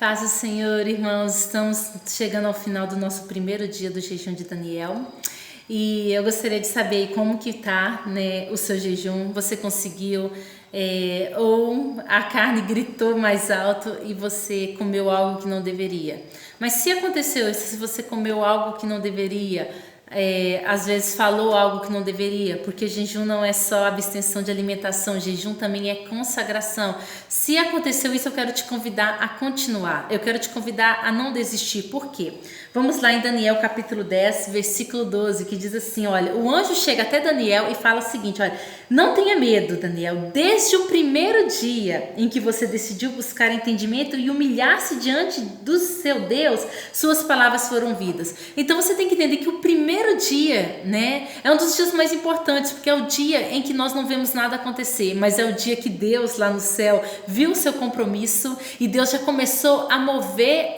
Paz do Senhor, irmãos, estamos chegando ao final do nosso primeiro dia do jejum de Daniel e eu gostaria de saber como que tá, né, o seu jejum. Você conseguiu ou a carne gritou mais alto e você comeu algo que não deveria? Mas se aconteceu isso, se você comeu algo que não deveria, às vezes falou algo que não deveria, porque jejum não é só abstenção de alimentação, jejum também é consagração. Se aconteceu isso, eu quero te convidar a continuar, eu quero te convidar a não desistir. Por quê? Vamos lá em Daniel capítulo 10, versículo 12, que diz assim, olha, o anjo chega até Daniel e fala o seguinte, olha, não tenha medo, Daniel, desde o primeiro dia em que você decidiu buscar entendimento e humilhar-se diante do seu Deus, suas palavras foram ouvidas. Então você tem que entender que o primeiro dia, né, é um dos dias mais importantes, porque é o dia em que nós não vemos nada acontecer, mas é o dia que Deus lá no céu viu o seu compromisso e Deus já começou a mover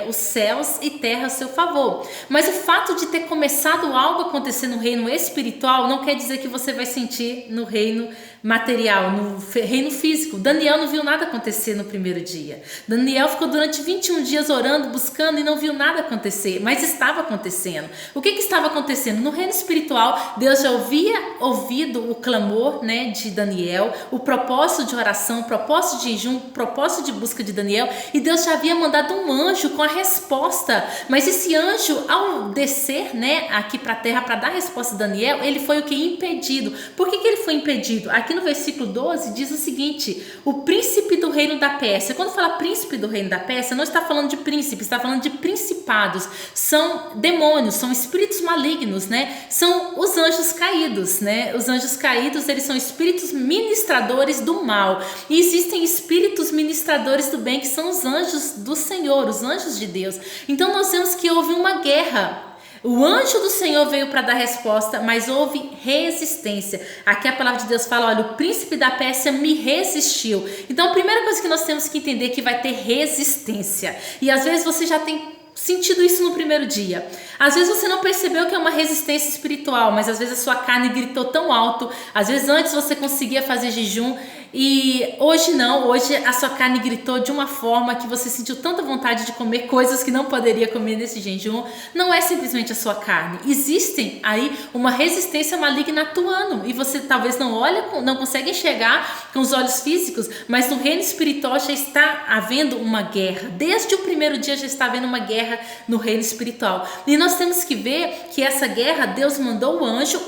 os céus e terra a seu favor. Mas o fato de ter começado algo a acontecer no reino espiritual não quer dizer que você vai sentir no reino material, no reino físico. Daniel não viu nada acontecer no primeiro dia. Daniel ficou durante 21 dias orando, buscando e não viu nada acontecer, mas estava acontecendo. O que estava acontecendo? No reino espiritual, Deus já havia ouvido o clamor, né, de Daniel, o propósito de oração, o propósito de jejum, o propósito de busca de Daniel, e Deus já havia mandado um anjo com a resposta. Mas esse anjo, ao descer, né, aqui para a terra para dar a resposta a Daniel, ele foi o que? Impedido. Por que ele foi impedido? Aqui no versículo 12 diz o seguinte, o príncipe do reino da Pérsia. Quando fala príncipe do reino da Pérsia, não está falando de príncipe, está falando de principados. São demônios, são espíritos malignos, né? São os anjos caídos, né? Os anjos caídos, eles são espíritos ministradores do mal. E existem espíritos ministradores do bem, que são os anjos do Senhor, os anjos de Deus. Então nós vemos que houve uma guerra. O anjo do Senhor veio para dar resposta, mas houve resistência. Aqui a palavra de Deus fala, olha, o príncipe da Pérsia me resistiu. Então a primeira coisa que nós temos que entender é que vai ter resistência. E às vezes você já tem sentido isso no primeiro dia. Às vezes você não percebeu que é uma resistência espiritual, mas às vezes a sua carne gritou tão alto. Às vezes antes você conseguia fazer jejum e hoje não, hoje a sua carne gritou de uma forma que você sentiu tanta vontade de comer coisas que não poderia comer nesse jejum. Não é simplesmente a sua carne, existem aí uma resistência maligna atuando e você talvez não olha, não consegue enxergar com os olhos físicos, mas no reino espiritual já está havendo uma guerra. Desde o primeiro dia já está havendo uma guerra no reino espiritual e nós temos que ver que essa guerra, Deus mandou o anjo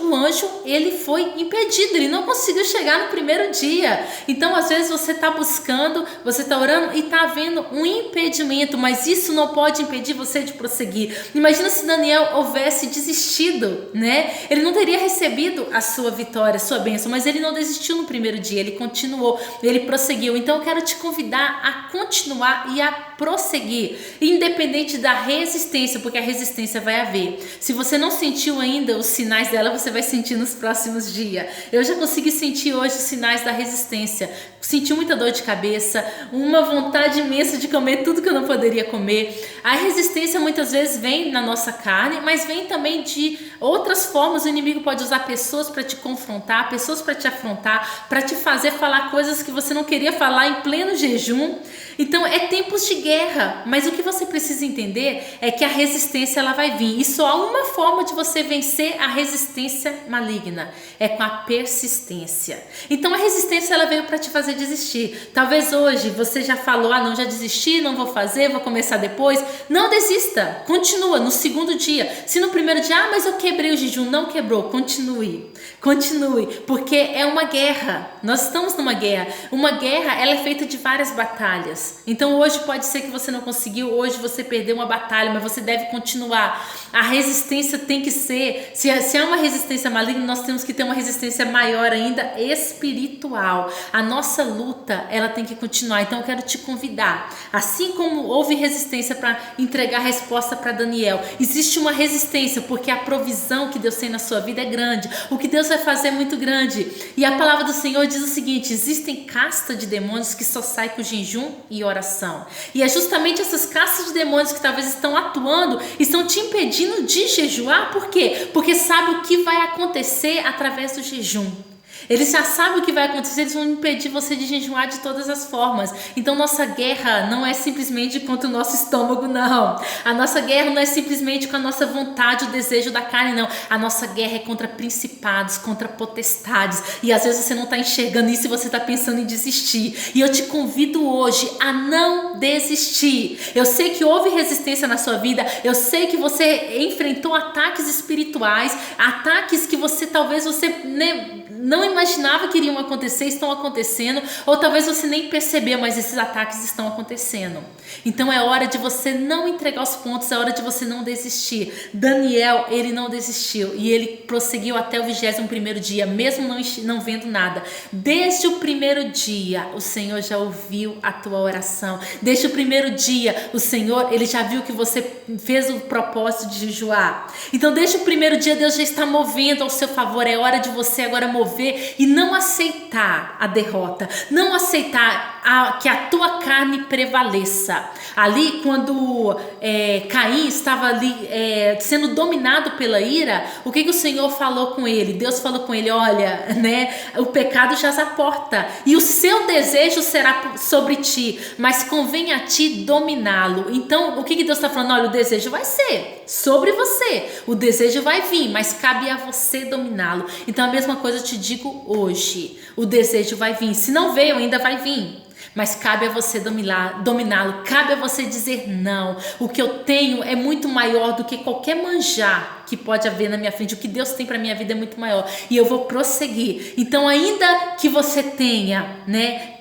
ele foi impedido, ele não conseguiu chegar no primeiro dia. Então às vezes você está buscando, você está orando e está havendo um impedimento, mas isso não pode impedir você de prosseguir. Imagina se Daniel houvesse desistido, né? Ele não teria recebido a sua vitória, a sua bênção, mas ele não desistiu no primeiro dia, ele continuou, ele prosseguiu. Então eu quero te convidar a continuar e a prosseguir, independente da resistência, porque a resistência vai haver. Se você não sentiu ainda os sinais dela, você vai sentir nos próximos dias. Eu já consegui sentir hoje os sinais da resistência. Senti muita dor de cabeça, uma vontade imensa de comer tudo que eu não poderia comer. A resistência muitas vezes vem na nossa carne, mas vem também de outras formas. O inimigo pode usar pessoas para te confrontar, pessoas para te afrontar, para te fazer falar coisas que você não queria falar em pleno jejum. Então é tempos de guerra, mas o que você precisa entender é que a resistência ela vai vir e só há uma forma de você vencer a resistência maligna, é com a persistência. Então a resistência ela veio para te fazer desistir. Talvez hoje você já falou, não, já desisti, não vou fazer, vou começar depois. Não desista, continua no segundo dia. Se no primeiro dia, mas eu quebrei o jejum, não quebrou, continue, porque é uma guerra. Nós estamos numa guerra. Uma guerra, ela é feita de várias batalhas. Então hoje pode ser que você não conseguiu, hoje você perdeu uma batalha, mas você deve continuar. A resistência tem que ser, se há uma resistência maligna, nós temos que ter uma resistência maior ainda espiritual. A nossa luta, ela tem que continuar. Então eu quero te convidar, assim como houve resistência para entregar a resposta para Daniel, existe uma resistência porque a provisão que Deus tem na sua vida é grande, o que Deus vai fazer é muito grande. E a palavra do Senhor diz o seguinte, existem casta de demônios que só saem com jejum e oração. E é justamente essas castas de demônios que talvez estão atuando, estão te impedindo de jejuar. Por quê? Porque sabe o que vai acontecer através do jejum. Eles já sabem o que vai acontecer, eles vão impedir você de jejuar de todas as formas. Então nossa guerra não é simplesmente contra o nosso estômago, não. A nossa guerra não é simplesmente com a nossa vontade, o desejo da carne, não. A nossa guerra é contra principados, contra potestades. E às vezes você não está enxergando isso e você está pensando em desistir. E eu te convido hoje a não desistir. Eu sei que houve resistência na sua vida, eu sei que você enfrentou ataques espirituais, ataques que talvez você não imaginava que iriam acontecer, estão acontecendo, ou talvez você nem percebeu, mas esses ataques estão acontecendo. Então é hora de você não entregar os pontos, é hora de você não desistir. Daniel, ele não desistiu e ele prosseguiu até o 21º dia, mesmo não vendo nada. Desde o primeiro dia, o Senhor já ouviu a tua oração. Desde o primeiro dia, o Senhor, ele já viu que você fez o propósito de jejuar. Então desde o primeiro dia, Deus já está movendo ao seu favor. É hora de você agora mover e não aceitar a derrota, não aceitar que a tua carne prevaleça. Ali quando Caim estava ali sendo dominado pela ira, o que o Senhor falou com ele? Deus falou com ele, olha, o pecado jaz à porta e o seu desejo será sobre ti, mas convém a ti dominá-lo. Então o que Deus está falando? Olha, o desejo vai ser sobre você, o desejo vai vir, mas cabe a você dominá-lo. Então a mesma coisa eu te digo hoje, o desejo vai vir, se não veio ainda vai vir, mas cabe a você dominá-lo, cabe a você dizer não. O que eu tenho é muito maior do que qualquer manjar que pode haver na minha frente. O que Deus tem para minha vida é muito maior e eu vou prosseguir. Então ainda que você tenha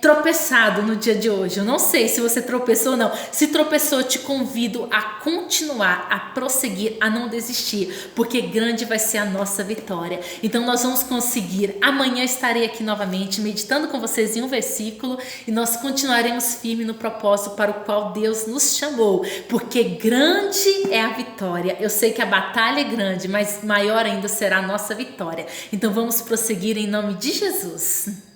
tropeçado no dia de hoje, eu não sei se você tropeçou ou não, se tropeçou, eu te convido a continuar, a prosseguir, a não desistir, porque grande vai ser a nossa vitória. Então nós vamos conseguir. Amanhã estarei aqui novamente meditando com vocês em um versículo e nós continuaremos firmes no propósito para o qual Deus nos chamou, porque grande é a vitória. Eu sei que a batalha é grande, mas maior ainda será a nossa vitória. Então vamos prosseguir em nome de Jesus.